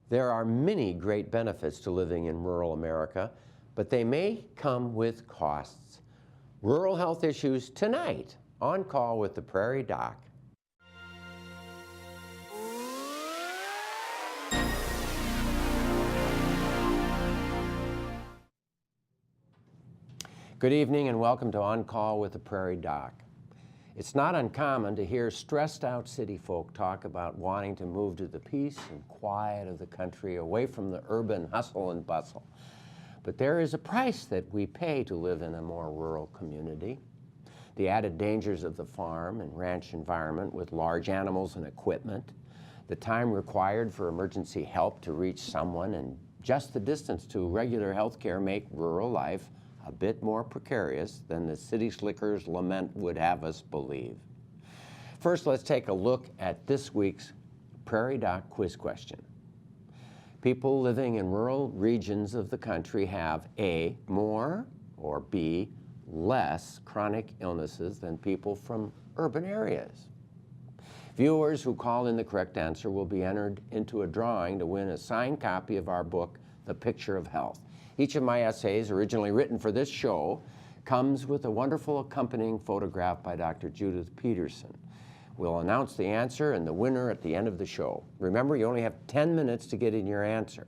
There are many great benefits to living in rural America, but they may come with costs. Rural health issues tonight on Call with the Prairie Doc. Good evening and welcome to On Call with the Prairie Doc. It's not uncommon to hear stressed out city folk talk about wanting to move to the peace and quiet of the country, away from the urban hustle and bustle. But there is a price that we pay to live in a more rural community. The added dangers of the farm and ranch environment with large animals and equipment, the time required for emergency help to reach someone, and just the distance to regular health care make rural life a bit more precarious than the city slickers' lament would have us believe. First, let's take a look at this week's Prairie Doc quiz question. People living in rural regions of the country have A, more, or B, less chronic illnesses than people from urban areas. Viewers who call in the correct answer will be entered into a drawing to win a signed copy of our book, The Picture of Health. Each of my essays, originally written for this show, comes with a wonderful accompanying photograph by Dr. Judith Peterson. We'll announce the answer and the winner at the end of the show. Remember, you only have 10 minutes to get in your answer.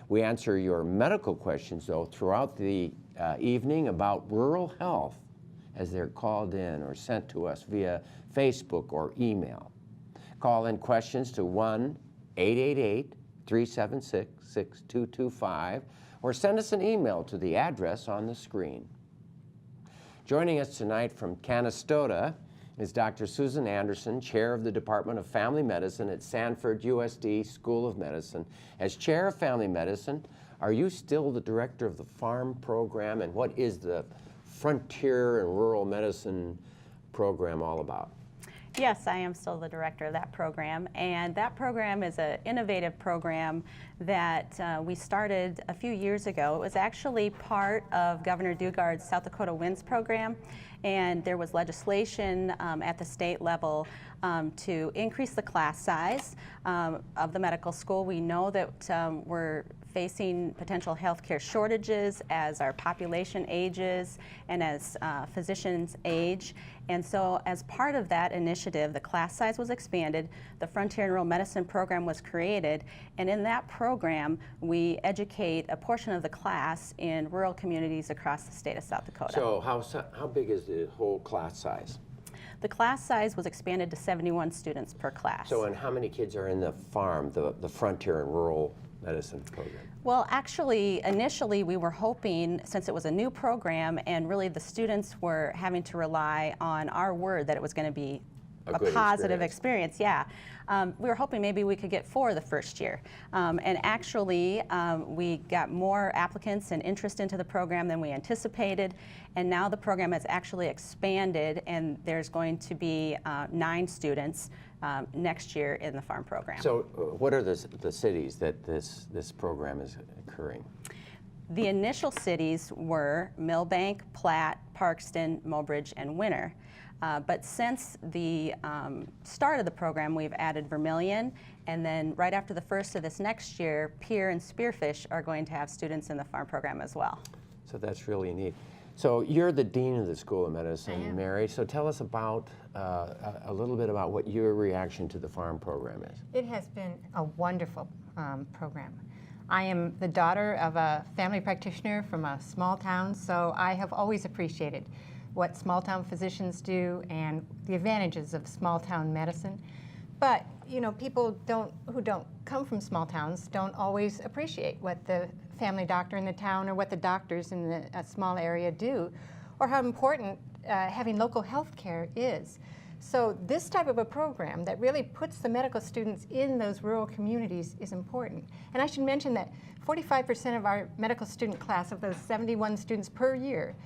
We answer your medical questions, though, throughout the evening about rural health as they're called in or sent to us via Facebook or email. Call in questions to 1-888-376-6225 or send us an email to the address on the screen. Joining us tonight from Canistota is Dr. Susan Anderson, Chair of the Department of Family Medicine at Sanford USD School of Medicine. As Chair of Family Medicine, are you still the Director of the Farm Program, and what is the Frontier and Rural Medicine program all about? Yes, I am still the director of that program, and that program is an innovative program that we started a few years ago. It was actually part of Governor Dugard's South Dakota WINS program, and there was legislation at the state level to increase the class size of the medical school. We know that we're facing potential healthcare shortages as our population ages and as physicians age. And so as part of that initiative, the class size was expanded, the Frontier and Rural Medicine program was created, and in that program, we educate a portion of the class in rural communities across the state of South Dakota. So how big is the whole class size? The class size was expanded to 71 students per class. So, and how many kids are in the farm, the Frontier and Rural Medicine program? Well, actually, initially we were hoping, since it was a new program and really the students were having to rely on our word that it was going to be a positive experience. Yeah. We were hoping maybe we could get 4 the first year. And actually, we got more applicants and interest into the program than we anticipated. And now the program has actually expanded, and there's going to be 9 students next year in the farm program. So what are the cities that this program is occurring? The initial cities were Millbank, Platte, Parkston, Mobridge, and Winter. But since the start of the program, we've added Vermilion, and then right after the first of this next year, Pierre and Spearfish are going to have students in the farm program as well. So that's really neat. So you're the Dean of the School of Medicine, Mary, so tell us about a little bit about what your reaction to the farm program is. It has been a wonderful program. I am the daughter of a family practitioner from a small town, so I have always appreciated what small town physicians do and the advantages of small town medicine. But, you know, people who don't come from small towns don't always appreciate what the family doctor in the town or what the doctors in a small area do, or how important having local health care is. So this type of a program that really puts the medical students in those rural communities is important. And I should mention that 45% of our medical student class, of those 71 students per year,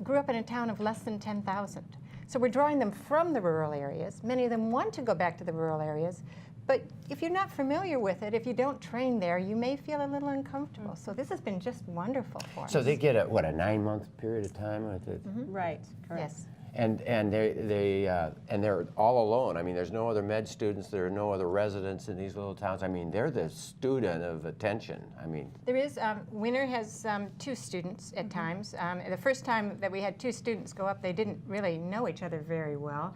grew up in a town of less than 10,000. So we're drawing them from the rural areas. Many of them want to go back to the rural areas, but if you're not familiar with it, if you don't train there, you may feel a little uncomfortable. So this has been just wonderful for us. So they get a 9-month period of time with it? Right, correct. Yes. And they're all alone. I mean, there's no other med students. There are no other residents in these little towns. I mean, they're the student of attention. I mean, there is. Winter has 2 students at times. The first time that we had 2 students go up, they didn't really know each other very well.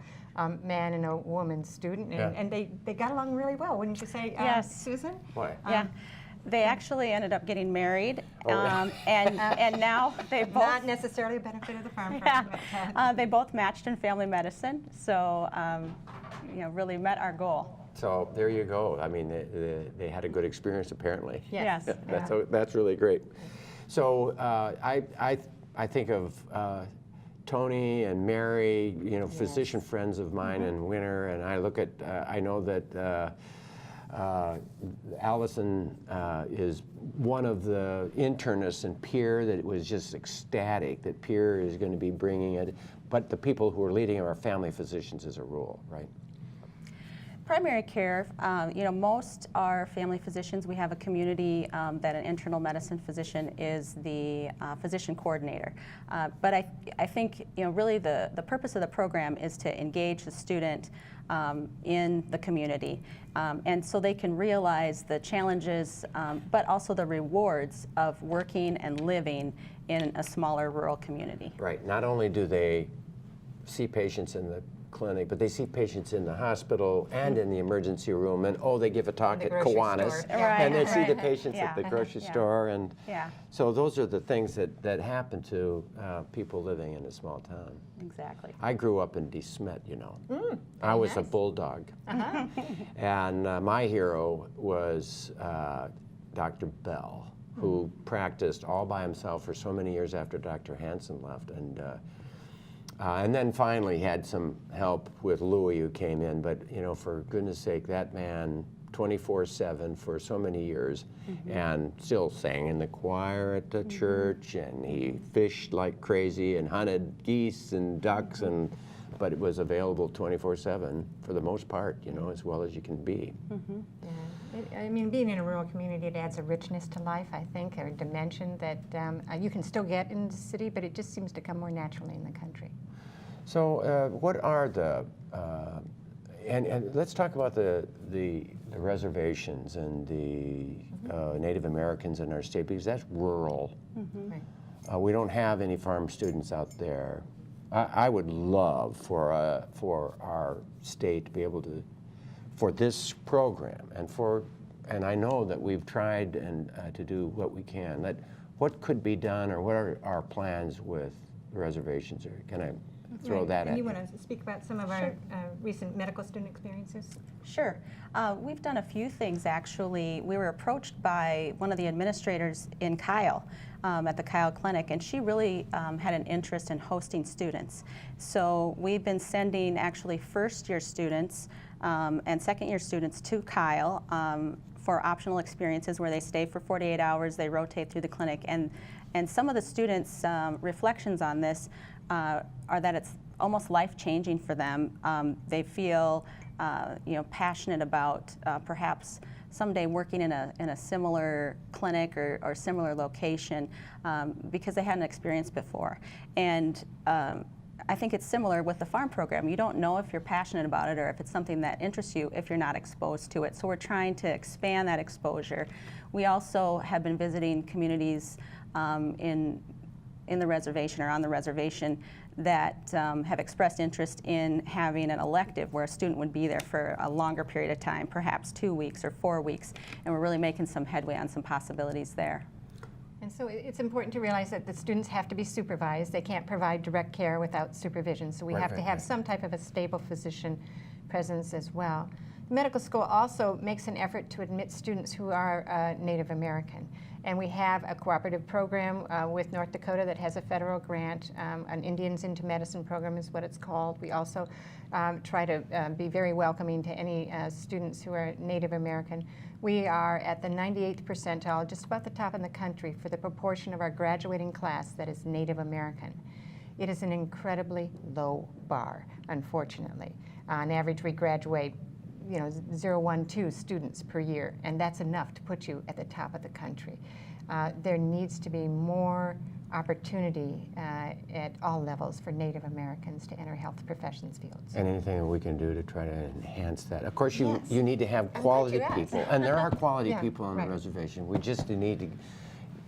Man and a woman student, and they got along really well, wouldn't you say, Yes. Susan? boy. Yeah. They actually ended up getting married, Oh, and now they both Not necessarily a benefit of the farm. yeah, they both matched in family medicine, so really met our goal. So there you go. I mean, they had a good experience apparently. Yes. That's really great. So I think of Tony and Mary, physician friends of mine in Winter, and I look at I know that Allison is one of the internists in Pierre that was just ecstatic that Pierre is going to be bringing it, but the people who are leading are family physicians as a rule, right? Primary care, most are family physicians. We have a community that an internal medicine physician is the physician coordinator. But I think, really the purpose of the program is to engage the student in the community, and so they can realize the challenges, but also the rewards of working and living in a smaller rural community. Right. Not only do they see patients in the clinic, but they see patients in the hospital and in the emergency room, and they give a talk at Kiwanis, and they see the patients at the grocery store, and so those are the things that happen to people living in a small town. Exactly. I grew up in De Smet, I was a bulldog, and my hero was Dr. Bell, who practiced all by himself for so many years after Dr. Hansen left, and then finally had some help with Louis, who came in. But for goodness sake, that man 24/7 for so many years, and still sang in the choir at the church, and he fished like crazy and hunted geese and ducks, but it was available 24/7 for the most part, as well as you can be. I mean, being in a rural community, it adds a richness to life, I think, or a dimension that you can still get in the city, but it just seems to come more naturally in the country. So what are the, and let's talk about the reservations and the Native Americans in our state, because that's rural. Right. We don't have any farm students out there. I would love for our state to be able to, for this program, and I know that we've tried to do what we can. What could be done, or what are our plans with the reservations? Or can I throw that at you? you? Want to speak about some of our recent medical student experiences? Sure. We've done a few things, actually. We were approached by one of the administrators in Kyle, at the Kyle Clinic, and she really had an interest in hosting students. So we've been sending actually first-year students and second-year students to Kyle for optional experiences where they stay for 48 hours, they rotate through the clinic, and some of the students' reflections on this are that it's almost life-changing for them. They feel passionate about perhaps someday working in a similar clinic or similar location because they hadn't experienced before. And I think it's similar with the farm program. You don't know if you're passionate about it or if it's something that interests you if you're not exposed to it. So we're trying to expand that exposure. We also have been visiting communities in the reservation or on the reservation that have expressed interest in having an elective where a student would be there for a longer period of time, perhaps 2 weeks or 4 weeks, and we're really making some headway on some possibilities there. And so it's important to realize that the students have to be supervised. They can't provide direct care without supervision, so we have to have some type of a stable physician presence as well. The medical school also makes an effort to admit students who are Native American. And we have a cooperative program with North Dakota that has a federal grant. An Indians into Medicine program is what it's called. We also try to be very welcoming to any students who are Native American. We are at the 98th percentile, just about the top in the country, for the proportion of our graduating class that is Native American. It is an incredibly low bar, unfortunately. On average, we graduate 012 students per year, and that's enough to put you at the top of the country. There needs to be more opportunity at all levels for Native Americans to enter health professions fields. And anything we can do to try to enhance that. Of course, you, Yes. you need to have glad quality you asked. people, and there are quality Yeah, people on right. the reservation. We just need to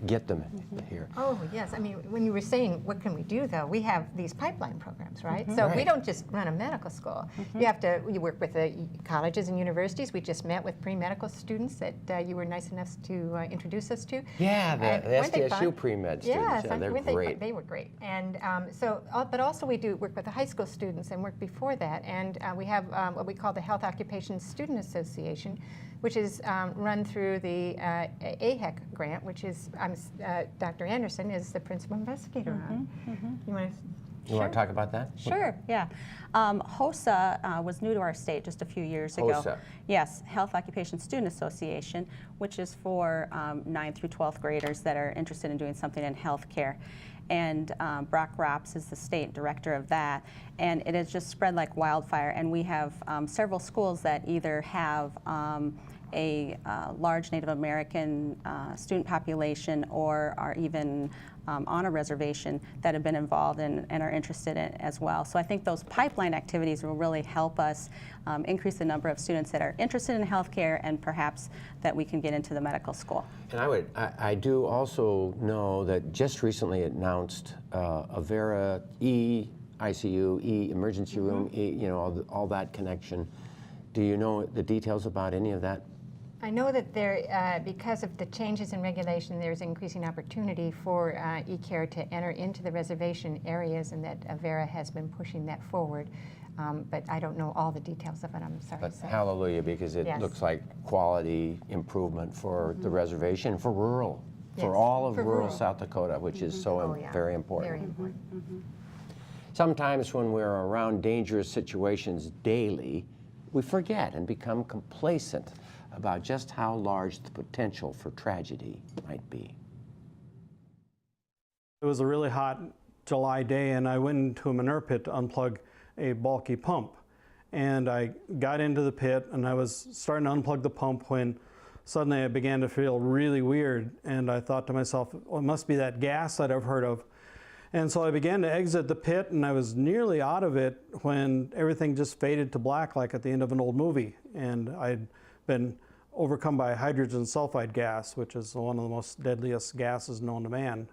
get them here. Oh, yes. I mean, when you were saying, what can we do, though? We have these pipeline programs, right? So we Right. don't just run a medical school. You work with the colleges and universities. We just met with pre-medical students that you were nice enough to introduce us to. Yeah, And the weren't they SDSU fun? pre-med students, Yes, yeah, they're weren't great. They were great. And but also we do work with the high school students and work before that. And we have what we call the Health Occupation Student Association, which is run through the AHEC grant, which is Dr. Anderson is the principal investigator on. You want to? You want to talk about that? Sure, yeah. HOSA was new to our state just a few years ago. HOSA. Yes, Health Occupation Student Association, which is for 9th through 12th graders that are interested in doing something in healthcare. And Brock Rops is the state director of that, and it has just spread like wildfire. And we have several schools that either have a large Native American student population or are even on a reservation that have been involved and are interested in it as well. So I think those pipeline activities will really help us increase the number of students that are interested in healthcare and perhaps that we can get into the medical school. And I do also know that just recently it announced a Vera ICU, emergency room, you know, all that connection. Do you know the details about any of that? I know that there, because of the changes in regulation, there's increasing opportunity for e-care to enter into the reservation areas, and that Vera has been pushing that forward. But I don't know all the details of it, I'm sorry But to say. hallelujah, because it Yes. looks like quality improvement for the reservation, for rural, for Yes, all of for rural rural. South Dakota, which is so Oh, yeah. very important. Very important. Sometimes when we're around dangerous situations daily, we forget and become complacent about just how large the potential for tragedy might be. It was a really hot July day, and I went into a manure pit to unplug a bulky pump. And I got into the pit, and I was starting to unplug the pump when suddenly I began to feel really weird. And I thought to myself, well, it must be that gas that I've heard of. And so I began to exit the pit, and I was nearly out of it when everything just faded to black like at the end of an old movie. And I'd been overcome by hydrogen sulfide gas, which is one of the most deadliest gases known to man.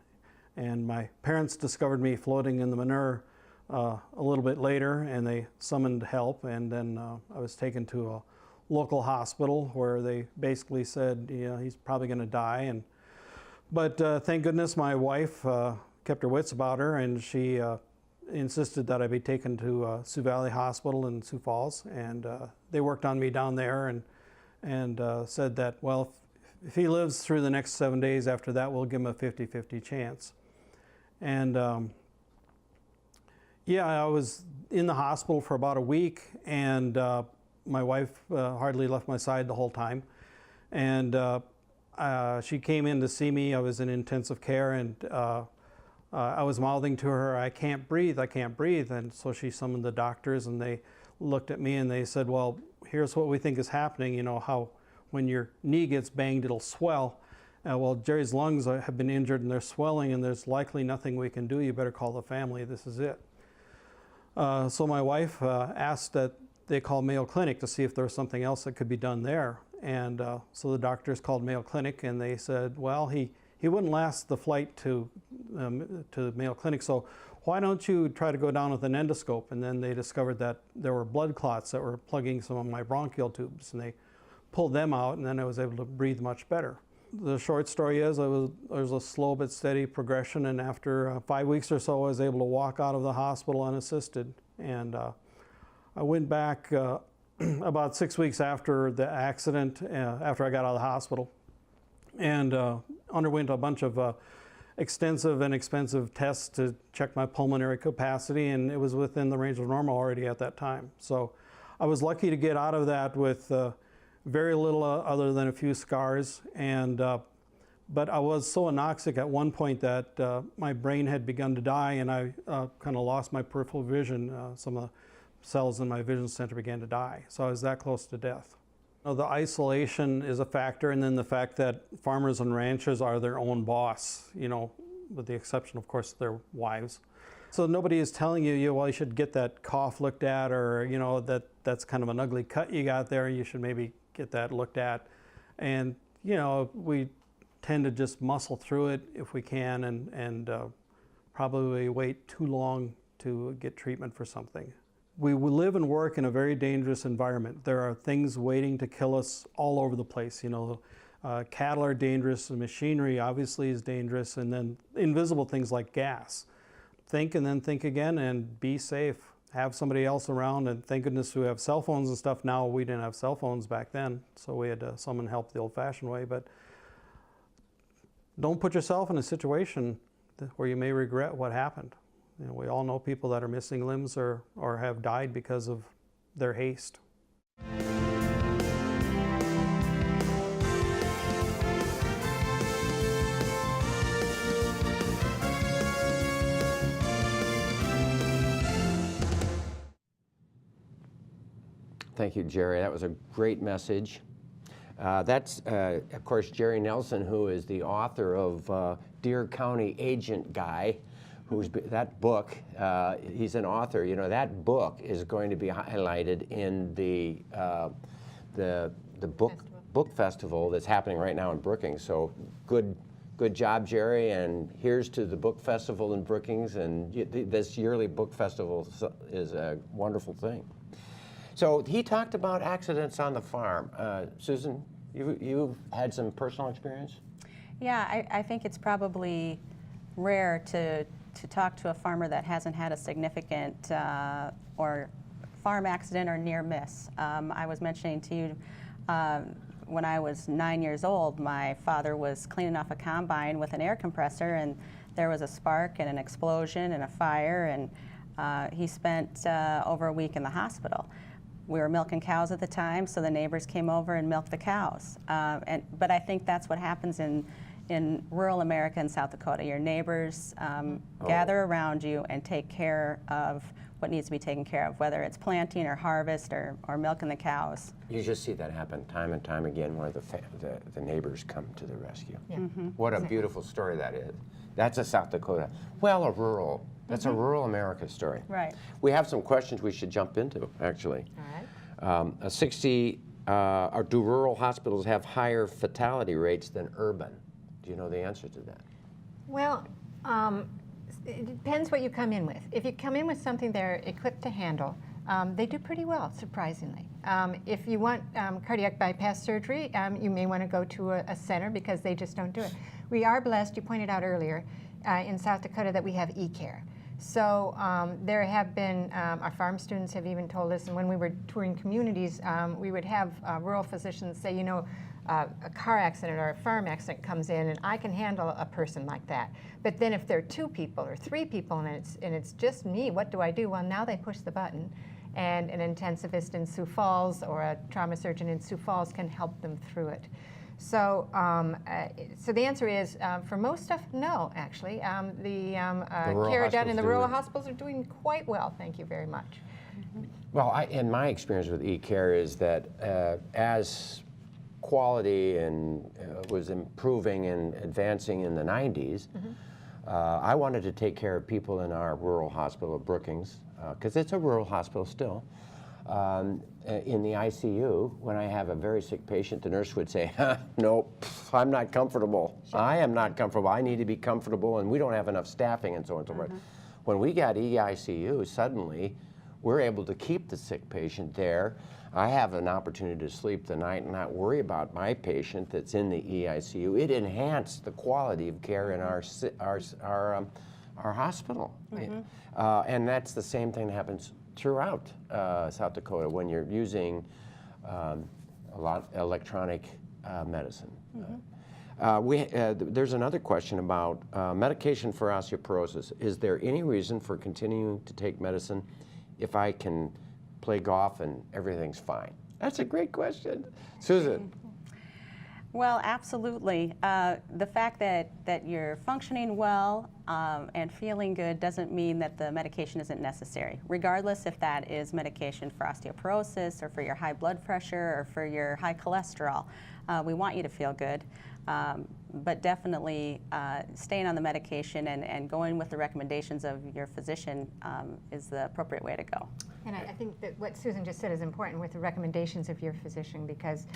And my parents discovered me floating in the manure a little bit later, and they summoned help, and then I was taken to a local hospital where they basically said, yeah, he's probably going to die. But thank goodness my wife kept her wits about her, and she insisted that I be taken to Sioux Valley Hospital in Sioux Falls, and they worked on me down there and said that, well, if he lives through the next 7 days after that, we'll give him a 50-50 chance. And yeah, I was in the hospital for about a week, and my wife hardly left my side the whole time. And she came in to see me. I was in intensive care, and I was mouthing to her, I can't breathe, I can't breathe. And so she summoned the doctors, and they looked at me and they said, well, here's what we think is happening. You know how when your knee gets banged, it'll swell. Well, Jerry's lungs have been injured and they're swelling, and there's likely nothing we can do. You better call the family. This is it. So my wife asked that they call Mayo Clinic to see if there was something else that could be done there. And so the doctors called Mayo Clinic, and they said, well, he wouldn't last the flight to Mayo Clinic, so why don't you try to go down with an endoscope? And then they discovered that there were blood clots that were plugging some of my bronchial tubes, and they pulled them out, and then I was able to breathe much better. The short story is there was a slow but steady progression, and after 5 weeks or so I was able to walk out of the hospital unassisted. And I went back about 6 weeks after the accident, after I got out of the hospital, and underwent a bunch of extensive and expensive tests to check my pulmonary capacity, and it was within the range of normal already at that time. So I was lucky to get out of that with very little other than a few scars, and but I was so anoxic at one point that my brain had begun to die, and I kind of lost my peripheral vision. Some of the cells in my vision center began to die, so I was that close to death. The isolation is a factor, and then the fact that farmers and ranchers are their own boss. You know, with the exception, of course, of their wives. So nobody is telling you, well, you should get that cough looked at, or that's kind of an ugly cut you got there. You should maybe get that looked at. And we tend to just muscle through it if we can, and probably wait too long to get treatment for something. We live and work in a very dangerous environment. There are things waiting to kill us all over the place. Cattle are dangerous, the machinery obviously is dangerous, and then invisible things like gas. Think and then think again, and be safe. Have somebody else around, and thank goodness we have cell phones and stuff now. We didn't have cell phones back then, so we had to summon help the old-fashioned way. But don't put yourself in a situation where you may regret what happened. We all know people that are missing limbs or have died because of their haste. Thank you, Jerry. That was a great message. That's, of course, Jerry Nelson, who is the author of Deer County Agent Guy, that book. He's an author. That book is going to be highlighted in the book festival that's happening right now in Brookings. So good job, Jerry. And here's to the book festival in Brookings. And this yearly book festival is a wonderful thing. So he talked about accidents on the farm. Susan, you've had some personal experience? Yeah, I think it's probably rare to talk to a farmer that hasn't had a significant or farm accident or near miss. I was mentioning to you when I was 9 years old, my father was cleaning off a combine with an air compressor, and there was a spark and an explosion and a fire, and he spent over a week in the hospital. We were milking cows at the time, so the neighbors came over and milked the cows. But I think that's what happens in rural America and South Dakota. Your neighbors gather around you and take care of what needs to be taken care of, whether it's planting or harvest or milking the cows. You just see that happen time and time again, where the neighbors come to the rescue. Yeah. Mm-hmm. What a beautiful story that is. That's a South Dakota. Well, a rural. That's a rural America story. Right. We have some questions we should jump into, actually. All right. Do rural hospitals have higher fatality rates than urban? Do you know the answer to that? Well, it depends what you come in with. If you come in with something they're equipped to handle, they do pretty well, surprisingly. If you want cardiac bypass surgery, you may want to go to a center because they just don't do it. We are blessed, you pointed out earlier, in South Dakota that we have e-care. So there have been, our farm students have even told us, and when we were touring communities, we would have rural physicians say, a car accident or a farm accident comes in, and I can handle a person like that. But then if there are 2 people or 3 people and it's just me, what do I do? Well, now they push the button, and an intensivist in Sioux Falls or a trauma surgeon in Sioux Falls can help them through it. So, so the answer is, for most stuff, no, actually. The care done in the rural hospitals are doing quite well, thank you very much. Well, in my experience with e-care is that as quality and was improving and advancing in the 90s, I wanted to take care of people in our rural hospital of Brookings, because it's a rural hospital still. In the ICU, when I have a very sick patient, the nurse would say, nope, I'm not comfortable. Sure. I am not comfortable. I need to be comfortable, and we don't have enough staffing, and so on and so forth. When we got EICU, suddenly we're able to keep the sick patient there. I have an opportunity to sleep the night and not worry about my patient that's in the EICU. It enhanced the quality of care in our hospital. And that's the same thing that happens throughout South Dakota when you're using a lot of electronic medicine. There's another question about medication for osteoporosis. Is there any reason for continuing to take medicine if I can play golf and everything's fine? That's a great question. Susan. Well, absolutely. The fact that you're functioning well and feeling good doesn't mean that the medication isn't necessary, regardless if that is medication for osteoporosis or for your high blood pressure or for your high cholesterol. We want you to feel good, but definitely staying on the medication and going with the recommendations of your physician is the appropriate way to go. And I think that what Susan just said is important with the recommendations of your physician, because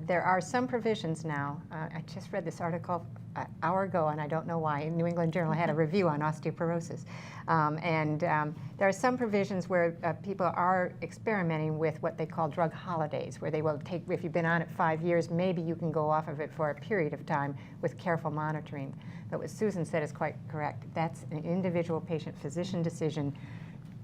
there are some provisions now. I just read this article an hour ago, and I don't know why. New England Journal had a review on osteoporosis. There are some provisions where people are experimenting with what they call drug holidays, where they will take, if you've been on it 5 years, maybe you can go off of it for a period of time with careful monitoring. But what Susan said is quite correct. That's an individual patient-physician decision.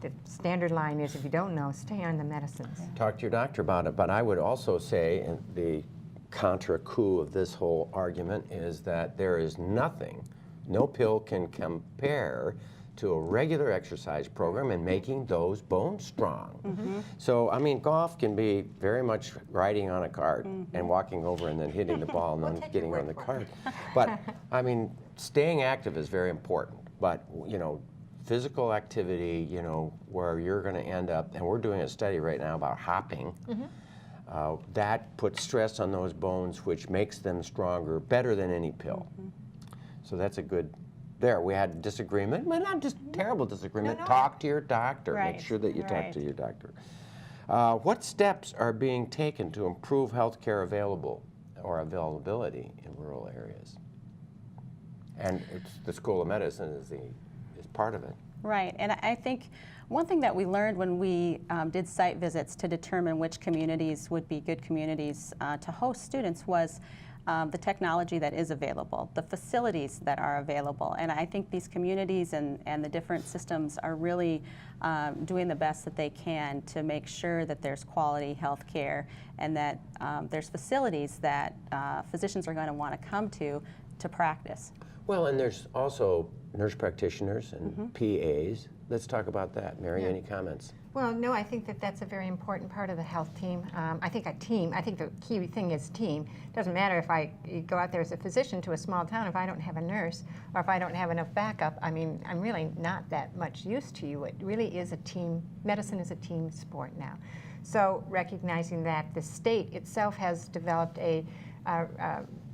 The standard line is, if you don't know, stay on the medicines. Talk to your doctor about it, but I would also say, and the contra coup of this whole argument is that there is nothing, no pill can compare to a regular exercise program in making those bones strong. So, I mean, golf can be very much riding on a cart and walking over and then hitting the ball and then getting on the cart. But, I mean, staying active is very important, but, you know, physical activity, you know, where you're going to end up, and we're doing a study right now about hopping, that puts stress on those bones, which makes them stronger, better than any pill. So that's a good, there, we had disagreement, but not just terrible disagreement. No. Talk to your doctor. Right. Make sure that you talk Right. to your doctor. What steps are being taken to improve health care availability in rural areas? And it's the School of Medicine is part of it. Right, and I think one thing that we learned when we did site visits to determine which communities would be good communities to host students was the technology that is available, the facilities that are available. And I think these communities and the different systems are really doing the best that they can to make sure that there's quality health care and that there's facilities that physicians are going to want to come to practice. Well, and there's also nurse practitioners and PAs. Let's talk about that. Mary, any comments? Well, no, I think that that's a very important part of the health team. I think the key thing is team. It doesn't matter if I go out there as a physician to a small town, if I don't have a nurse or if I don't have enough backup, I mean, I'm really not that much use to you. It really is a team, medicine is a team sport now. So recognizing that the state itself has developed a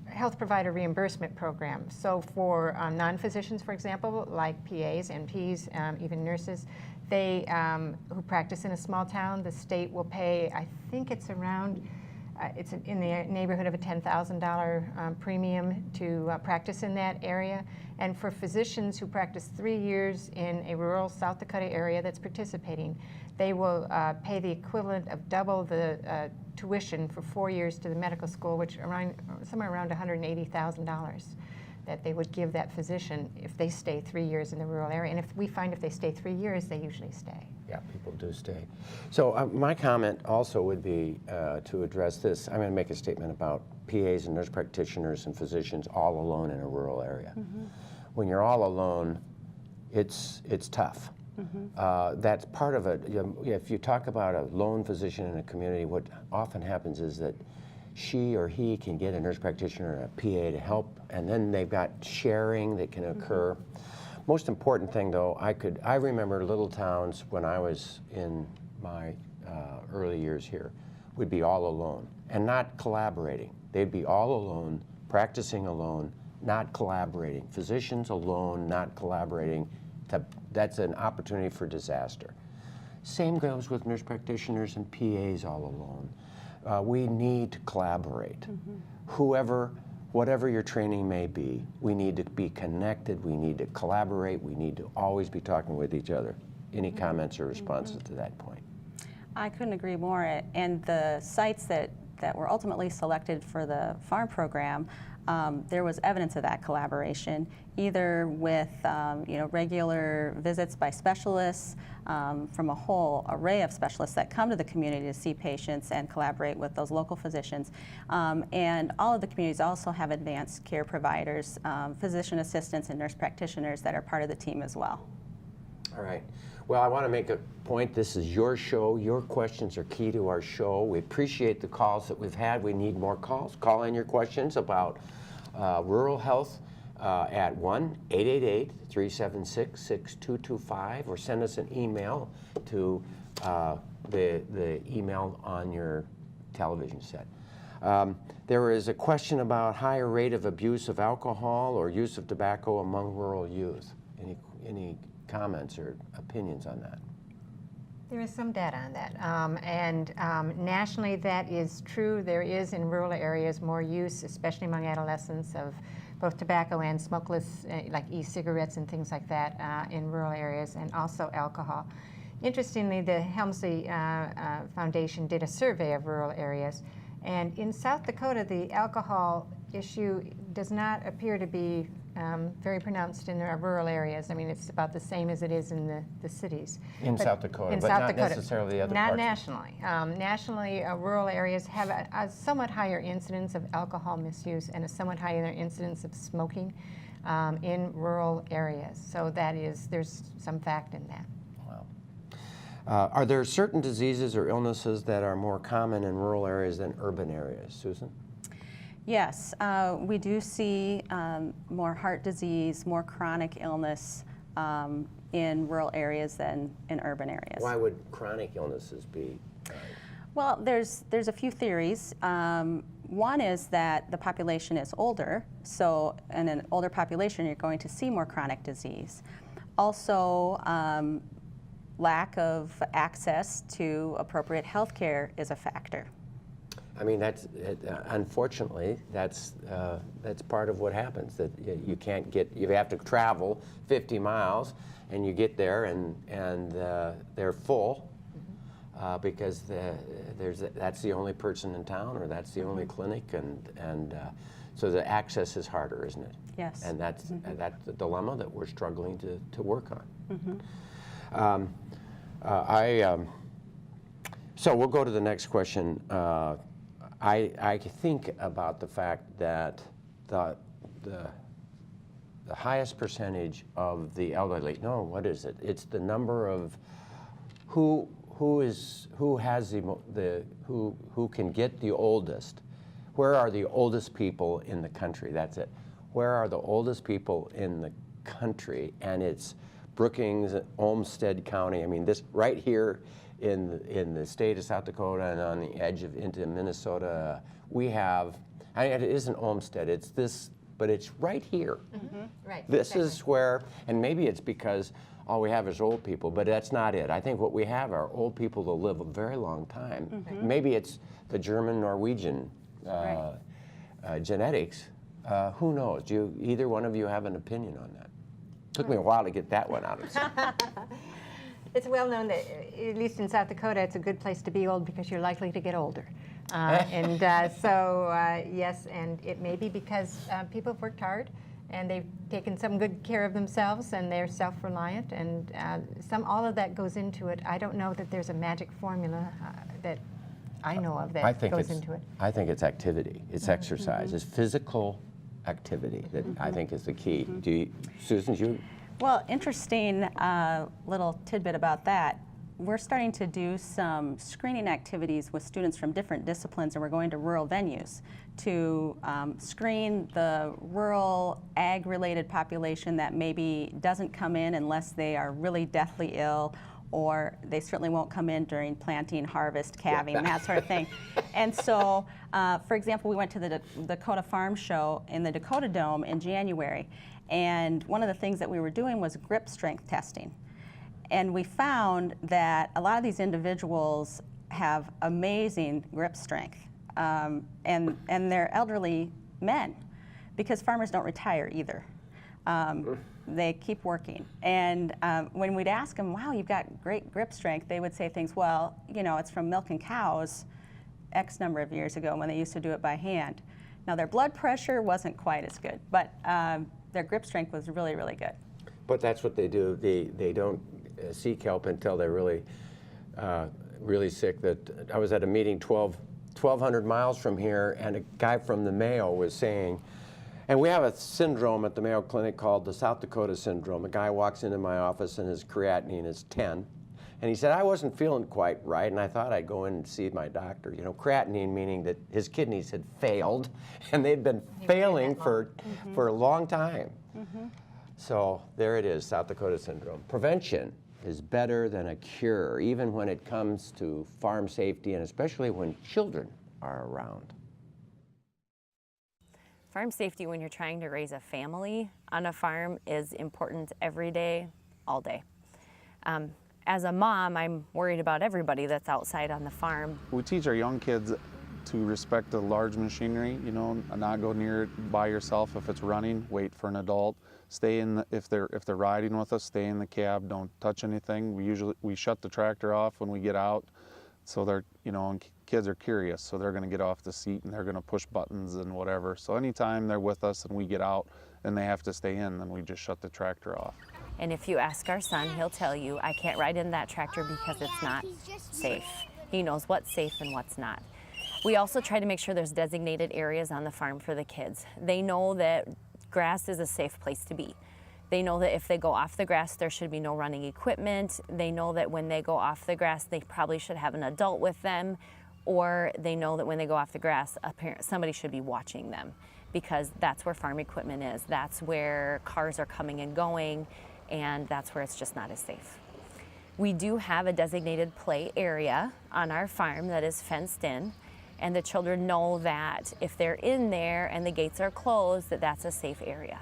health provider reimbursement program. So for non-physicians, for example, like PAs, NPs, even nurses, they who practice in a small town, the state will pay, I think it's around, it's in the neighborhood of a $10,000 premium to practice in that area. And for physicians who practice 3 years in a rural South Dakota area that's participating, they will pay the equivalent of double the tuition for 4 years to the medical school, which somewhere around $180,000 that they would give that physician if they stay 3 years in the rural area. And if they stay 3 years, they usually stay. Yeah, people do stay. So my comment also would be to address this. I'm going to make a statement about PAs and nurse practitioners and physicians all alone in a rural area. When you're all alone, it's tough. That's part of it. If you talk about a lone physician in a community, what often happens is that she or he can get a nurse practitioner or a PA to help, and then they've got sharing that can occur. Most important thing, though, I remember little towns when I was in my early years here would be all alone and not collaborating. They'd be all alone, practicing alone, not collaborating. Physicians alone, not collaborating. That's an opportunity for disaster. Same goes with nurse practitioners and PAs all alone. We need to collaborate. Whatever your training may be, we need to be connected, we need to collaborate, we need to always be talking with each other. Any comments or responses to that point? I couldn't agree more. And the sites that were ultimately selected for the farm program, there was evidence of that collaboration, either with regular visits by specialists from a whole array of specialists that come to the community to see patients and collaborate with those local physicians. And all of the communities also have advanced care providers, physician assistants and nurse practitioners that are part of the team as well. All right. Well, I want to make a point. This is your show. Your questions are key to our show. We appreciate the calls that we've had. We need more calls. Call in your questions about rural health at 1-888-376-6225, or send us an email to the email on your television set. There is a question about higher rate of abuse of alcohol or use of tobacco among rural youth. Any comments or opinions on that? There is some data on that, nationally that is true. There is in rural areas more use, especially among adolescents, of both tobacco and smokeless, like e-cigarettes and things like that in rural areas, and also alcohol. Interestingly, the Helmsley Foundation did a survey of rural areas, and in South Dakota, the alcohol issue does not appear to be very pronounced in our rural areas. I mean, it's about the same as it is in the cities. In South Dakota, in but South not Dakota, necessarily the other not parts. nationally. Nationally, rural areas have a somewhat higher incidence of alcohol misuse and a somewhat higher incidence of smoking in rural areas. So there's some fact in that. Are there certain diseases or illnesses that are more common in rural areas than urban areas? Susan? Yes, we do see more heart disease, more chronic illness in rural areas than in urban areas. Why would chronic illnesses be? Well, there's a few theories. One is that the population is older, so in an older population you're going to see more chronic disease. Also, lack of access to appropriate health care is a factor. I mean, unfortunately, that's part of what happens, that you can't get, you have to travel 50 miles, and you get there and they're full because that's the only person in town, or that's the only clinic, and so the access is harder, isn't it? Yes. And that's the dilemma that we're struggling to work on. So we'll go to the next question. I think about the fact that the highest percentage of the elderly, no, what is it? It's the number of who can get the oldest. Where are the oldest people in the country? That's it. Where are the oldest people in the country? And it's Brookings, Olmsted County. I mean, this right here in the state of South Dakota and on the edge of into Minnesota, we have, it isn't Olmsted, it's this, but it's right here. Right. This is where, and maybe it's because all we have is old people, but that's not it. I think what we have are old people that live a very long time. Maybe it's the German-Norwegian genetics. Who knows? Do either one of you have an opinion on that? Took me a while to get that one out of it. It's well known that, at least in South Dakota, it's a good place to be old because you're likely to get older. Yes, and it may be because people have worked hard and they've taken some good care of themselves and they're self-reliant, and all of that goes into it. I don't know that there's a magic formula that I know of that goes into it. I think it's activity. It's exercise. It's physical activity that I think is the key. Do you, Susan, you? Well, interesting little tidbit about that. We're starting to do some screening activities with students from different disciplines, and we're going to rural venues to screen the rural ag-related population that maybe doesn't come in unless they are really deathly ill, or they certainly won't come in during planting, harvest, calving, that sort of thing. And so, for example, we went to the Dakota Farm Show in the Dakota Dome in January, and one of the things that we were doing was grip strength testing. And we found that a lot of these individuals have amazing grip strength, and they're elderly men, because farmers don't retire either. They keep working. And when we'd ask them, wow, you've got great grip strength, they would say things, well, you know, it's from milking cows X number of years ago when they used to do it by hand. Now, their blood pressure wasn't quite as good, but their grip strength was really, really good. But that's what they do. They don't seek help until they're really, really sick. I was at a meeting 1,200 miles from here, and a guy from the Mayo was saying, and we have a syndrome at the Mayo Clinic called the South Dakota syndrome. A guy walks into my office and his creatinine is 10, And he said, I wasn't feeling quite right, and I thought I'd go in and see my doctor. You know, creatinine meaning that his kidneys had failed, and they'd been failing for a long time. So there it is, South Dakota syndrome. Prevention is better than a cure, even when it comes to farm safety, and especially when children are around. Farm safety when you're trying to raise a family on a farm is important every day, all day. As a mom, I'm worried about everybody that's outside on the farm. We teach our young kids to respect the large machinery, you know, not go near it by yourself if it's running, wait for an adult. Stay in if they're riding with us, stay in the cab, don't touch anything. We shut the tractor off when we get out, so they're, you know, and kids are curious, so they're going to get off the seat and they're going to push buttons and whatever. So anytime they're with us and we get out and they have to stay in, then we just shut the tractor off. And if you ask our son, he'll tell you, I can't ride in that tractor because it's not safe. He knows what's safe and what's not. We also try to make sure there's designated areas on the farm for the kids. They know that grass is a safe place to be. They know that if they go off the grass, there should be no running equipment. They know that when they go off the grass, they probably should have an adult with them, or they know that when they go off the grass, somebody should be watching them, because that's where farm equipment is. That's where cars are coming and going, and that's where it's just not as safe. We do have a designated play area on our farm that is fenced in, and the children know that if they're in there and the gates are closed, that that's a safe area.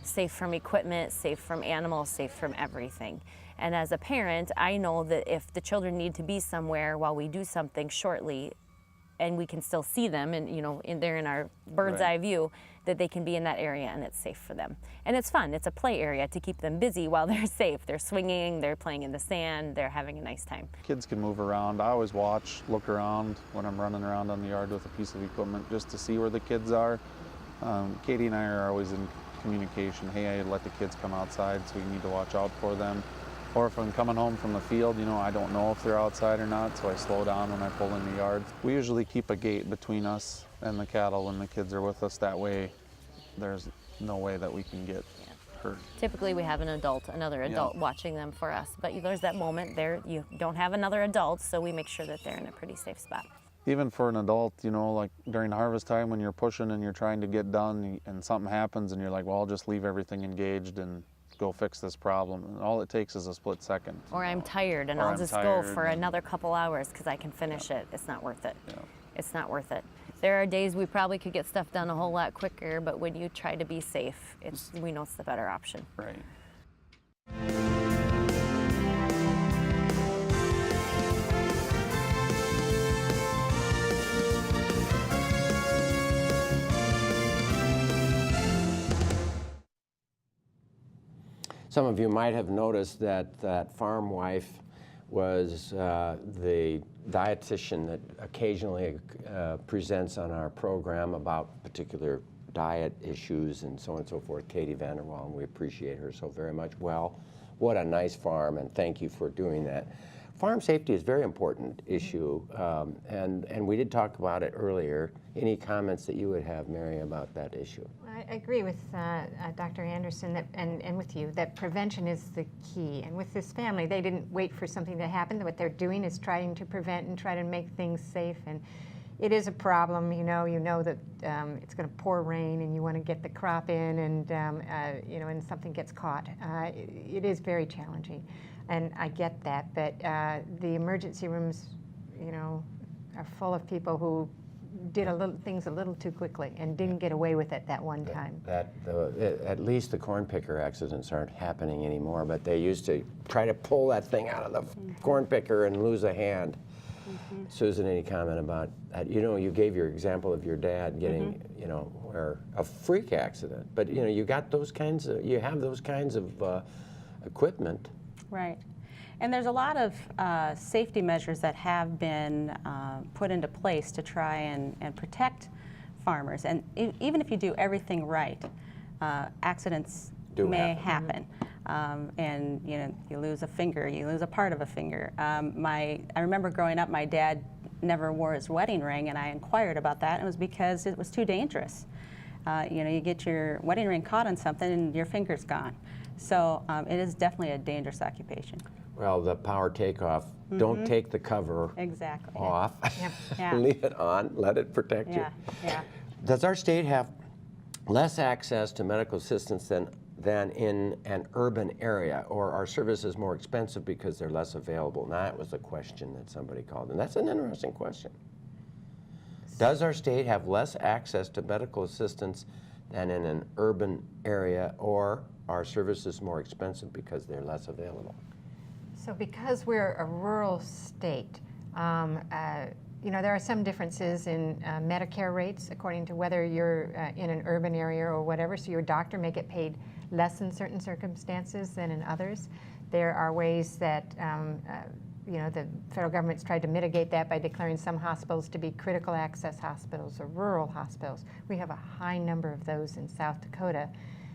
Safe from equipment, safe from animals, safe from everything. And as a parent, I know that if the children need to be somewhere while we do something shortly, and we can still see them, and you know, they're in our bird's eye view, that they can be in that area and it's safe for them. And it's fun, it's a play area to keep them busy while they're safe. They're swinging, they're playing in the sand, they're having a nice time. Kids can move around. I always look around when I'm running around on the yard with a piece of equipment just to see where the kids are. Katie and I are always in communication. Hey, I let the kids come outside, so you need to watch out for them. Or if I'm coming home from the field, you know, I don't know if they're outside or not, so I slow down when I pull in the yard. We usually keep a gate between us and the cattle when the kids are with us. That way, there's no way that we can get hurt. Typically we have another adult watching them for us, but there's that moment there, you don't have another adult, so we make sure that they're in a pretty safe spot. Even for an adult, you know, like during harvest time when you're pushing and you're trying to get done and something happens and you're like, well, I'll just leave everything engaged and go fix this problem. And all it takes is a split second. Or I'm tired and I'll just go for another couple hours because I can finish it. It's not worth it. Yeah. It's not worth it. There are days we probably could get stuff done a whole lot quicker, but when you try to be safe, we know it's the better option. Right. Some of you might have noticed that that farm wife was the dietitian that occasionally presents on our program about particular diet issues and so on and so forth, Katie Vanderwall, and we appreciate her so very much. Well, what a nice farm, and thank you for doing that. Farm safety is a very important issue, and we did talk about it earlier. Any comments that you would have, Mary, about that issue? I agree with Dr. Anderson and with you that prevention is the key. And with this family, they didn't wait for something to happen. What they're doing is trying to prevent and try to make things safe. And it is a problem, you know that it's going to pour rain and you want to get the crop in, and and something gets caught. It is very challenging, and I get that. But the emergency rooms, are full of people who did things a little too quickly and didn't get away with it that one time. At least the corn picker accidents aren't happening anymore, but they used to try to pull that thing out of the corn picker and lose a hand. Susan, any comment about that? You gave your example of your dad getting, where a freak accident, but you have those kinds of equipment. Right. And there's a lot of safety measures that have been put into place to try and protect farmers. And even if you do everything right, accidents may happen. And you lose a finger, you lose a part of a finger. I remember growing up, my dad never wore his wedding ring, and I inquired about that, and it was because it was too dangerous. You get your wedding ring caught on something and your finger's gone. So it is definitely a dangerous occupation. Well, the power takeoff, don't take the cover Exactly. off. Yep. Yeah. Leave it on, let it protect you. Yeah, yeah. Does our state have less access to medical assistance than in an urban area, or are services more expensive because they're less available? And that was a question that somebody called, and that's an interesting question. Does our state have less access to medical assistance than in an urban area, or are services more expensive because they're less available? So because we're a rural state, you know, there are some differences in Medicare rates according to whether you're in an urban area or whatever. So your doctor may get paid less in certain circumstances than in others. There are ways that you know, the federal government's tried to mitigate that by declaring some hospitals to be critical access hospitals or rural hospitals. We have a high number of those in South Dakota.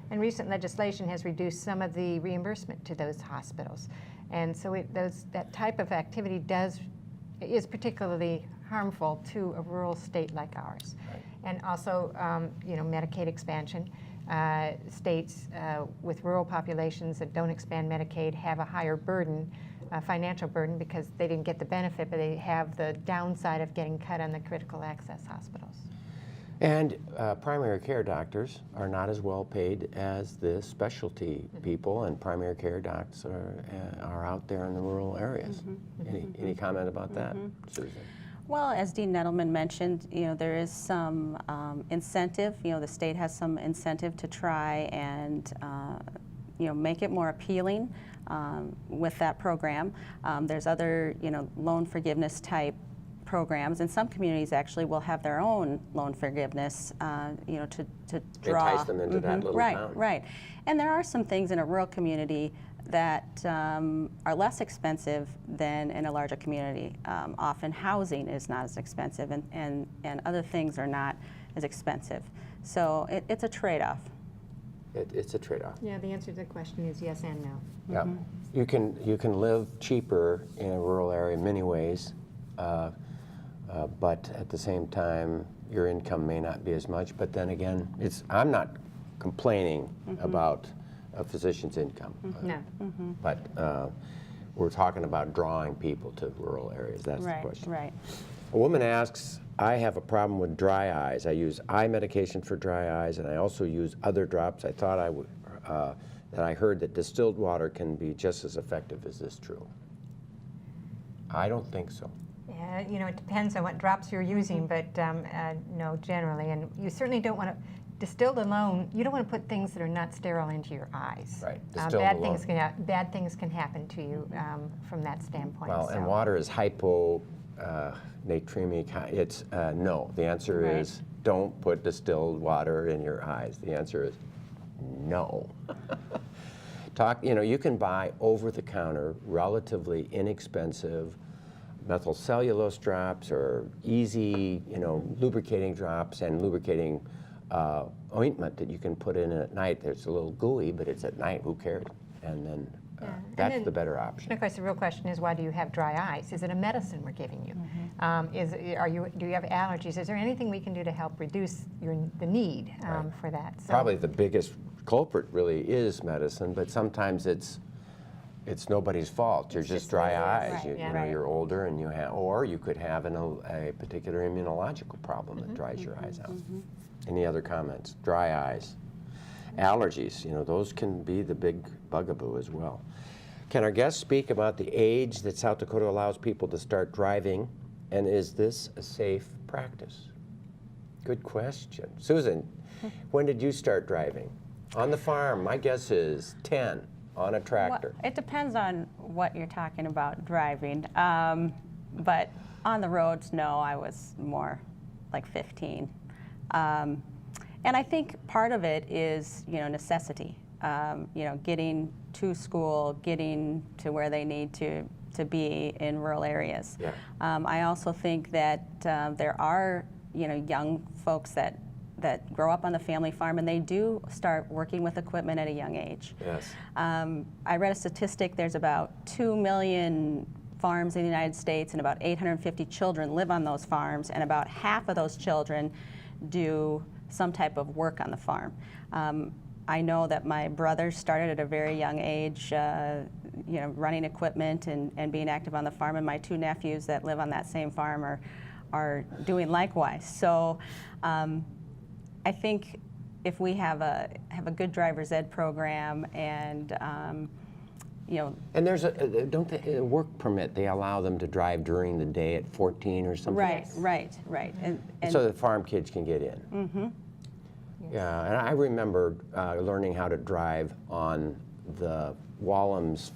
And recent legislation has reduced some of the reimbursement to those hospitals. And so that type of activity is particularly harmful to a rural state like ours. Right. And also, you know, Medicaid expansion. States with rural populations that don't expand Medicaid have a higher burden, financial burden, because they didn't get the benefit, but they have the downside of getting cut on the critical access hospitals. And primary care doctors are not as well paid as the specialty people, and primary care docs are out there in the rural areas. Any comment about that, Susan? Well, as Dean Nettleman mentioned, you know, there is some incentive. You know, the state has some incentive to try and you know, make it more appealing with that program. There's other, you know, loan forgiveness type programs, and some communities actually will have their own loan forgiveness, you know, to draw. Entice them into that little right, town. Right. And there are some things in a rural community that are less expensive than in a larger community. Often housing is not as expensive, and other things are not as expensive. So it's a trade-off. It's a trade-off. Yeah, the answer to the question is yes and no. Yeah, you can live cheaper in a rural area in many ways, but at the same time, your income may not be as much. But then again, I'm not complaining about a physician's income. No. But we're talking about drawing people to rural areas. That's the question. Right. A woman asks, I have a problem with dry eyes. I use eye medication for dry eyes, and I also use other drops. I thought that I heard that distilled water can be just as effective. Is this true? I don't think so. Yeah, you know, it depends on what drops you're using, but no, generally. And you certainly don't want to, distilled alone, you don't want to put things that are not sterile into your eyes. Right, distilled bad alone. Bad things can happen to you from that standpoint. Well, and water is hyponatremic. It's no. The answer is don't put distilled water in your eyes. The answer is no. You can buy over-the-counter, relatively inexpensive methylcellulose drops or easy, lubricating drops and lubricating ointment that you can put in at night. It's a little gooey, but it's at night. Who cares? And then that's the better option. And of course, the real question is, why do you have dry eyes? Is it a medicine we're giving you? Do you have allergies? Is there anything we can do to help reduce the need for that? So, probably the biggest culprit really is medicine, but sometimes it's nobody's fault. You're just dry eyes. You're older, and or you could have a particular immunological problem that dries your eyes out. Any other comments? Dry eyes. Allergies, those can be the big bugaboo as well. Can our guests speak about the age that South Dakota allows people to start driving, and is this a safe practice? Good question. Susan, when did you start driving? On the farm, my guess is 10. On a tractor. Well, it depends on what you're talking about driving, but on the roads, no, I was more like 15. And I think part of it is, necessity. Getting to school, getting to where they need to be in rural areas. Yeah. I also think that there are, young folks that grow up on the family farm, and they do start working with equipment at a young age. Yes. I read a statistic, there's about 2 million farms in the United States, and about 850 children live on those farms, and about half of those children do some type of work on the farm. I know that my brother started at a very young age, you know, running equipment and being active on the farm, and my 2 nephews that live on that same farm are doing likewise. So I think if we have a good driver's ed program and you know, And there's a work permit, they allow them to drive during the day at 14 or something? right. And So the farm kids can get in? Mm-hmm. Yeah, and I remember learning how to drive on the Wallam's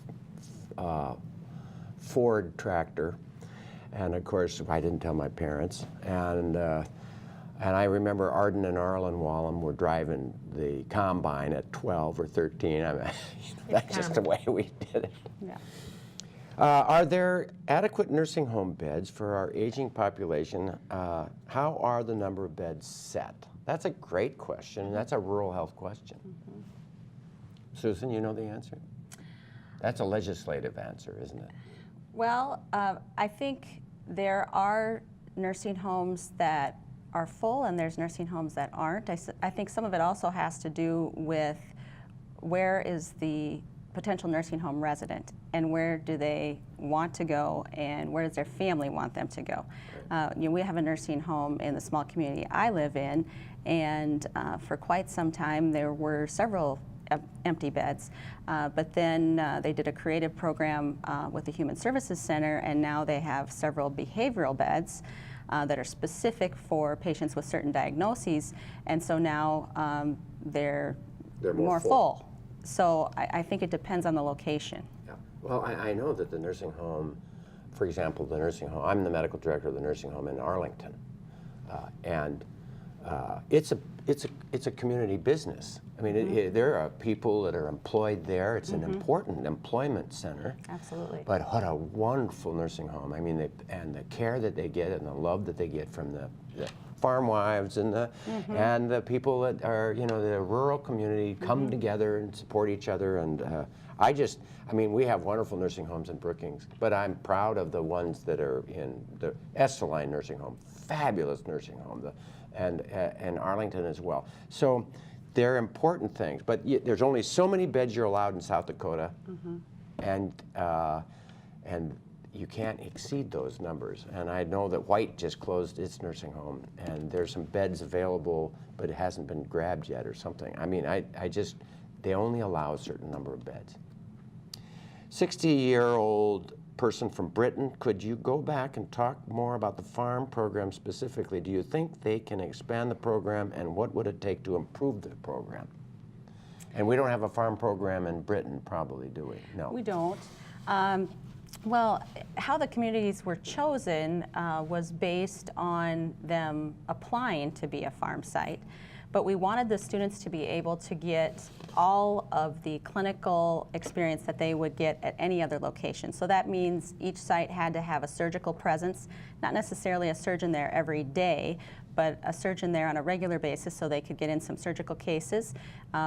Ford tractor. And of course, I didn't tell my parents. And I remember Arden and Arlen Wallam were driving the combine at 12 or 13. I mean, that's just the way we did it. yeah. Are there adequate nursing home beds for our aging population? How are the number of beds set? That's a great question. That's a rural health question. Mm-hmm. Susan, you know the answer? That's a legislative answer, isn't it? Well, I think there are nursing homes that are full and there's nursing homes that aren't. I think some of it also has to do with where is the potential nursing home resident and where do they want to go and where does their family want them to go. You know, we have a nursing home in the small community I live in, and for quite some time there were several empty beds, but then they did a creative program with the Human Services Center, and now they have several behavioral beds that are specific for patients with certain diagnoses, and so now they're more full. So I think it depends on the location. Yeah. Well, I know that the nursing home, for example, the nursing home, I'm the medical director of the nursing home in Arlington, and it's a community business. I mean, there are people that are employed there. It's an important employment center. Absolutely. But what a wonderful nursing home. I mean, and the care that they get and the love that they get from the farm wives and the people that are, you know, the rural community come together and support each other. And I mean, we have wonderful nursing homes in Brookings, but I'm proud of the ones that are in the Esterline nursing home, fabulous nursing home, and Arlington as well. So they're important things, but there's only so many beds you're allowed in South Dakota, and you can't exceed those numbers. And I know that White just closed its nursing home, and there's some beds available, but it hasn't been grabbed yet or something. I mean, they only allow a certain number of beds. 60-year-old person from Britain, could you go back and talk more about the farm program specifically? Do you think they can expand the program, and what would it take to improve the program? And we don't have a farm program in Britain, probably, do we? No. We don't. Well, how the communities were chosen was based on them applying to be a farm site, but we wanted the students to be able to get all of the clinical experience that they would get at any other location. So that means each site had to have a surgical presence, not necessarily a surgeon there every day, but a surgeon there on a regular basis so they could get in some surgical cases.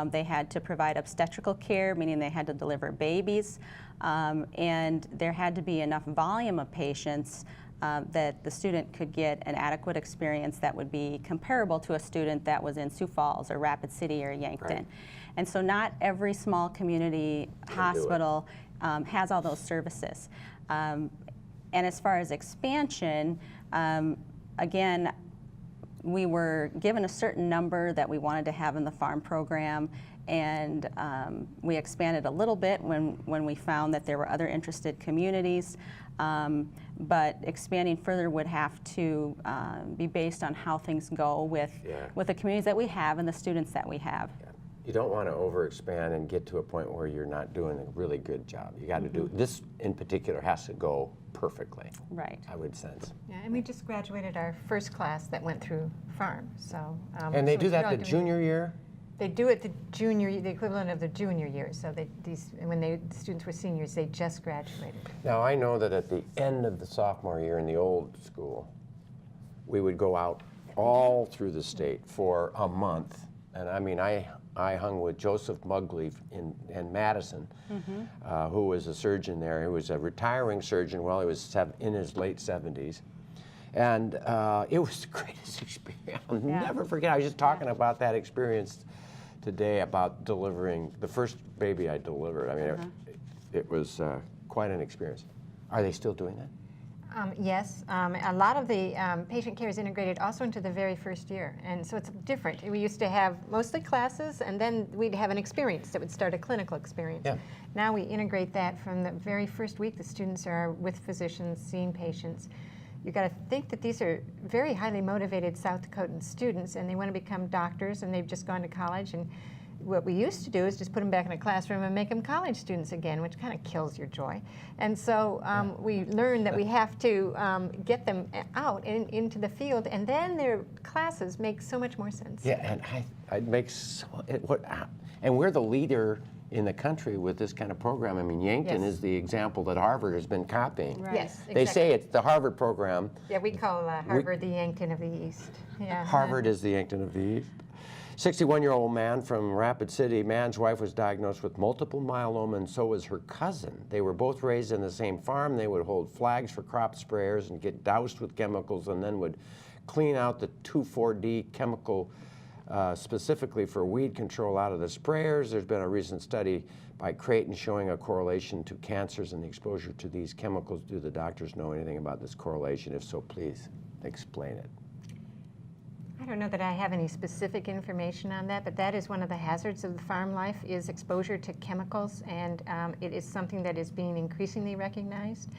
They had to provide obstetrical care, meaning they had to deliver babies, and there had to be enough volume of patients that the student could get an adequate experience that would be comparable to a student that was in Sioux Falls or Rapid City or Yankton. Right. And so not every small community hospital has all those services. And as far as expansion, again, we were given a certain number that we wanted to have in the farm program, and we expanded a little bit when we found that there were other interested communities. But expanding further would have to be based on how things go with the communities that we have and the students that we have. Yeah. You don't want to overexpand and get to a point where you're not doing a really good job. You got to do, this in particular has to go perfectly. Right. I would sense. Yeah, and we just graduated our first class that went through farm. So And they so do it's that really the gonna- junior year? They do it the equivalent of the junior year. So when the students were seniors, they just graduated. Now, I know that at the end of the sophomore year in the old school, we would go out all through the state for a month. And I mean, I hung with Joseph Mugley in Madison, who was a surgeon there. He was a retiring surgeon. Well, he was in his late 70s. And it was the greatest experience. I'll never forget. I was just talking about that experience today, about delivering the first baby I delivered. I mean, it was quite an experience. Are they still doing that? Yes, a lot of the patient care is integrated also into the very first year, and so it's different. We used to have mostly classes, and then we'd have an experience that would start a clinical experience. Yeah. Now we integrate that from the very first week. The students are with physicians, seeing patients. You've got to think that these are very highly motivated South Dakotan students, and they want to become doctors, and they've just gone to college. And what we used to do is just put them back in a classroom and make them college students again, which kind of kills your joy. And so we learned that we have to get them out into the field, and then their classes make so much more sense. Yeah, and it makes and we're the leader in the country with this kind of program. I mean, Yankton Yes. is the example that Harvard has been copying. Right. Yes, exactly. They say it's the Harvard program. Yeah, we call Harvard the Yankton of the East. Yeah. Harvard is the Yankton of the East. 61-year-old man from Rapid City. Man's wife was diagnosed with multiple myeloma, and so was her cousin. They were both raised in the same farm. They would hold flags for crop sprayers and get doused with chemicals, and then would clean out the 2,4-D chemical specifically for weed control out of the sprayers. There's been a recent study by Creighton showing a correlation to cancers and the exposure to these chemicals. Do the doctors know anything about this correlation? If so, please explain it. I don't know that I have any specific information on that, but that is one of the hazards of the farm life is exposure to chemicals, and it is something that is being increasingly recognized.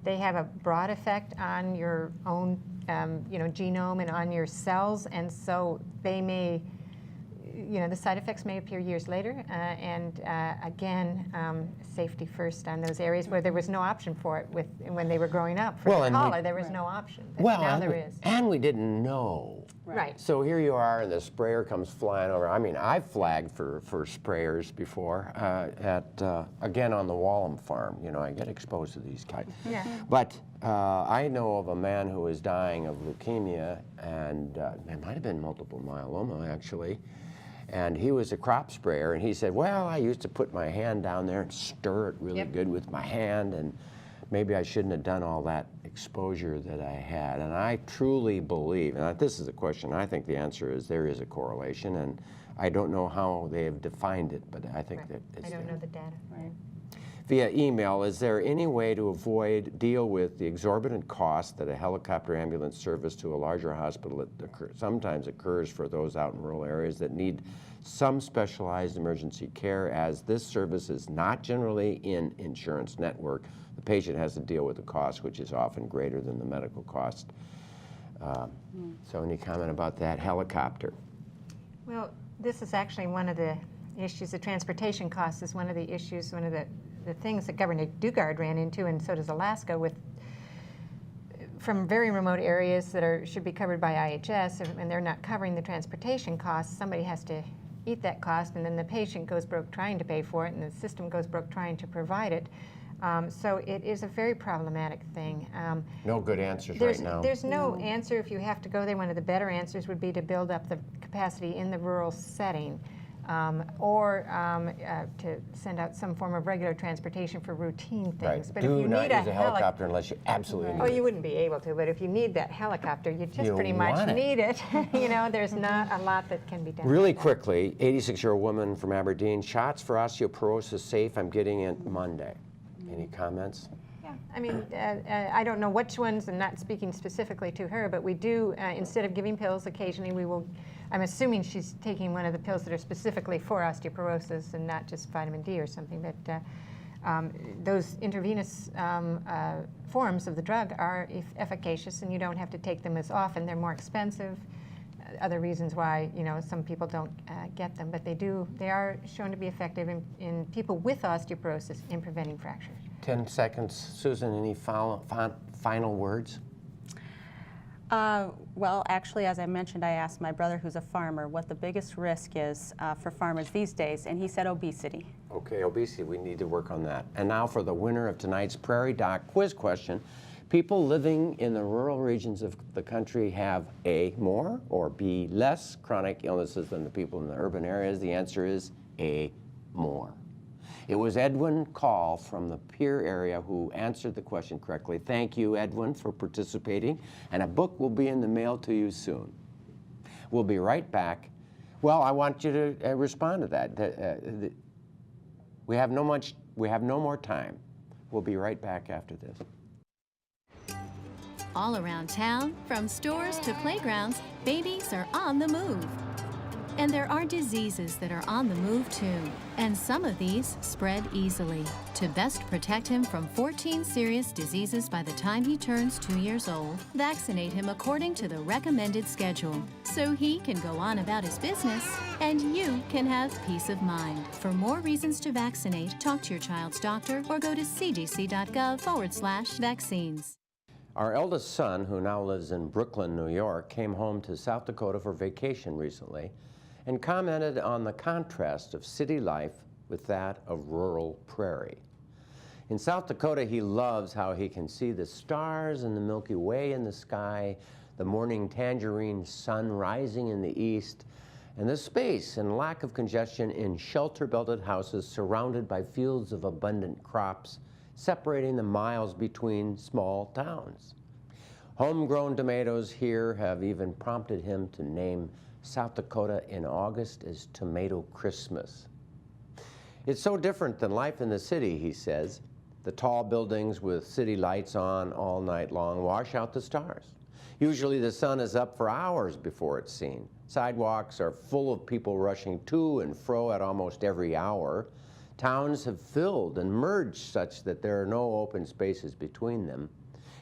They have a broad effect on your own genome and on your cells, and so they may, the side effects may appear years later, again, safety first on those areas where there was no option for it when they were growing up. For the collar, there was no option, but now there is. And we didn't know. Right. So here you are, and the sprayer comes flying over. I mean, I've flagged for sprayers before, again, on the Wallem farm. I get exposed to these guys. Yeah. But I know of a man who was dying of leukemia, and it might have been multiple myeloma, actually. And he was a crop sprayer, and he said, well, I used to put my hand down there and stir it really good with my hand, and maybe I shouldn't have done all that exposure that I had. And I truly believe, and this is a question, I think the answer is there is a correlation, and I don't know how they have defined it, but I think that it's I don't there. know the data. Right. Via email, is there any way to deal with the exorbitant cost that a helicopter ambulance service to a larger hospital sometimes occurs for those out in rural areas that need some specialized emergency care, as this service is not generally in insurance network? The patient has to deal with the cost, which is often greater than the medical cost. So any comment about that helicopter? Well, this is actually one of the issues. The transportation cost is one of the issues, one of the things that Governor Dugard ran into, and so does Alaska, from very remote areas that should be covered by IHS, and they're not covering the transportation costs. Somebody has to eat that cost, and then the patient goes broke trying to pay for it, and the system goes broke trying to provide it. So it is a very problematic thing. No good answers right now. There's no answer if you have to go there. One of the better answers would be to build up the capacity in the rural setting, or to send out some form of regular transportation for routine things. Right. But Do if you not need use a helicopter unless you absolutely need Oh, it. you wouldn't be able to, but if you need that helicopter, you just You pretty much want it. need it. There's not a lot that can be done. Really quickly, 86-year-old woman from Aberdeen, shots for osteoporosis safe. I'm getting it Monday. Any comments? Yeah, I mean, I don't know which ones, and not speaking specifically to her, but we do, instead of giving pills, occasionally we will, I'm assuming she's taking one of the pills that are specifically for osteoporosis and not just vitamin D or something, but those intravenous forms of the drug are efficacious, and you don't have to take them as often. They're more expensive. Other reasons why some people don't get them, but they are shown to be effective in people with osteoporosis in preventing fractures. 10 seconds. Susan, any final words? Well, actually, as I mentioned, I asked my brother, who's a farmer, what the biggest risk is for farmers these days, and he said obesity. Okay, obesity, we need to work on that. And now for the winner of tonight's Prairie Doc quiz question. People living in the rural regions of the country have A, more, or B, less chronic illnesses than the people in the urban areas. The answer is A, more. It was Edwin Call from the Pierre area who answered the question correctly. Thank you, Edwin, for participating, and a book will be in the mail to you soon. We'll be right back. Well, I want you to respond to that. We have no much We have no more time. We'll be right back after this. All around town, from stores to playgrounds, babies are on the move. And there are diseases that are on the move too. And some of these spread easily. To best protect him from 14 serious diseases by the time he turns 2 years old, vaccinate him according to the recommended schedule, so he can go on about his business and you can have peace of mind. For more reasons to vaccinate, talk to your child's doctor or go to cdc.gov/vaccines. Our eldest son, who now lives in Brooklyn, New York, came home to South Dakota for vacation recently and commented on the contrast of city life with that of rural prairie. In South Dakota, he loves how he can see the stars and the Milky Way in the sky, the morning tangerine sun rising in the east, and the space and lack of congestion in shelter-belted houses surrounded by fields of abundant crops, separating the miles between small towns. Homegrown tomatoes here have even prompted him to name South Dakota in August as Tomato Christmas. It's so different than life in the city, he says. The tall buildings with city lights on all night long wash out the stars. Usually the sun is up for hours before it's seen. Sidewalks are full of people rushing to and fro at almost every hour. Towns have filled and merged such that there are no open spaces between them.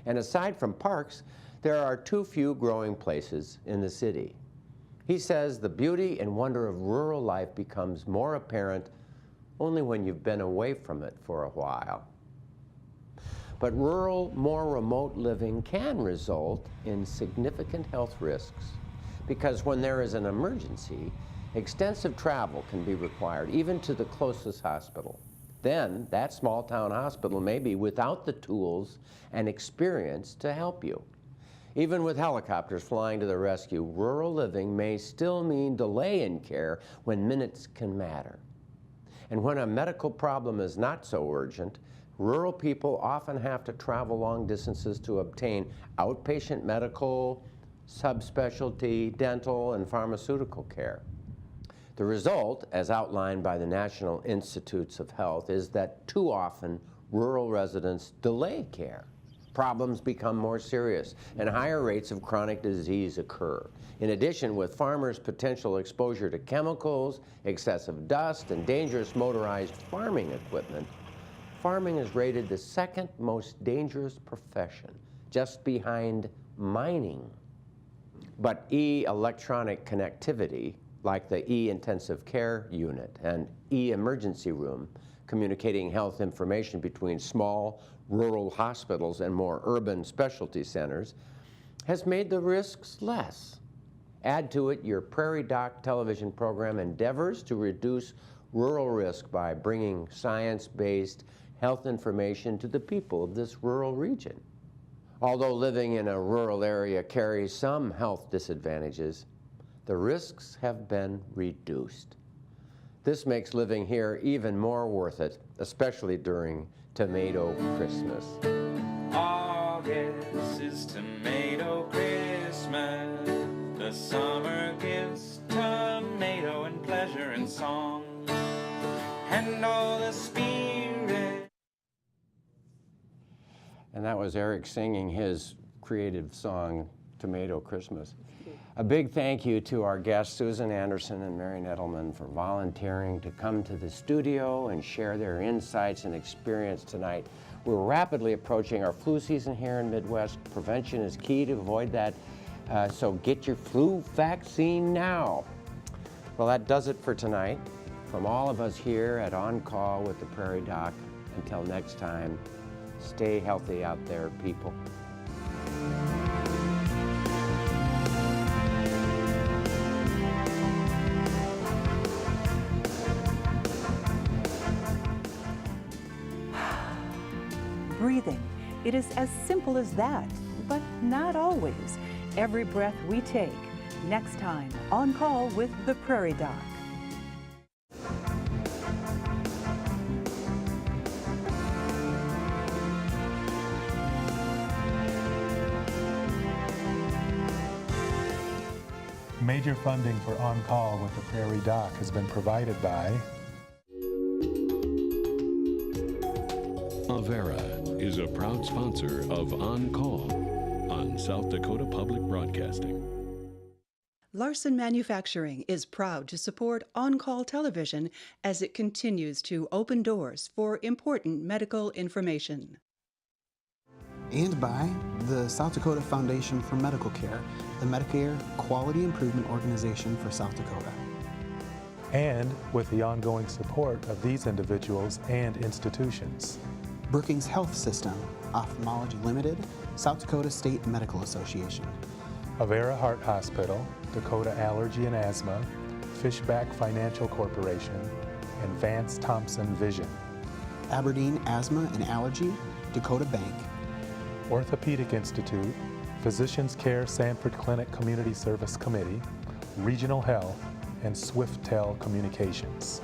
And aside from parks, there are too few growing places in the city. He says the beauty and wonder of rural life becomes more apparent only when you've been away from it for a while. But rural, more remote living can result in significant health risks because when there is an emergency, extensive travel can be required, even to the closest hospital. Then that small town hospital may be without the tools and experience to help you. Even with helicopters flying to the rescue, rural living may still mean delay in care when minutes can matter. And when a medical problem is not so urgent, rural people often have to travel long distances to obtain outpatient medical, subspecialty, dental, and pharmaceutical care. The result, as outlined by the National Institutes of Health, is that too often rural residents delay care. Problems become more serious, and higher rates of chronic disease occur. In addition, with farmers' potential exposure to chemicals, excessive dust, and dangerous motorized farming equipment, farming is rated the second most dangerous profession, just behind mining. But e-electronic connectivity, like the e-intensive care unit and e-emergency room, communicating health information between small rural hospitals and more urban specialty centers, has made the risks less. Add to it your Prairie Doc television program endeavors to reduce rural risk by bringing science-based health information to the people of this rural region. Although living in a rural area carries some health disadvantages, the risks have been reduced. This makes living here even more worth it, especially during Tomato Christmas. August is Tomato Christmas. The summer gives tomato and pleasure and song, and all the spirit. And that was Eric singing his creative song, Tomato Christmas. A big thank you to our guests, Susan Anderson and Mary Nettleman, for volunteering to come to the studio and share their insights and experience tonight. We're rapidly approaching our flu season here in Midwest. Prevention is key to avoid that, so get your flu vaccine now. Well, that does it for tonight. From all of us here at On Call with the Prairie Doc, until next time, stay healthy out there, people. Breathing. It is as simple as that, but not always. Every breath we take. Next time, On Call with the Prairie Doc. Major funding for On Call with the Prairie Doc has been provided by Avera is a proud sponsor of On Call on South Dakota Public Broadcasting. Larson Manufacturing is proud to support On Call television as it continues to open doors for important medical information. And by the South Dakota Foundation for Medical Care, the Medicare Quality Improvement Organization for South Dakota. And with the ongoing support of these individuals and institutions. Brookings Health System, Ophthalmology Limited, South Dakota State Medical Association. Avera Heart Hospital, Dakota Allergy and Asthma, Fishback Financial Corporation, and Vance Thompson Vision. Aberdeen Asthma and Allergy, Dakota Bank. Orthopedic Institute, Physicians Care Sanford Clinic Community Service Committee, Regional Health, and Swiftel Communications.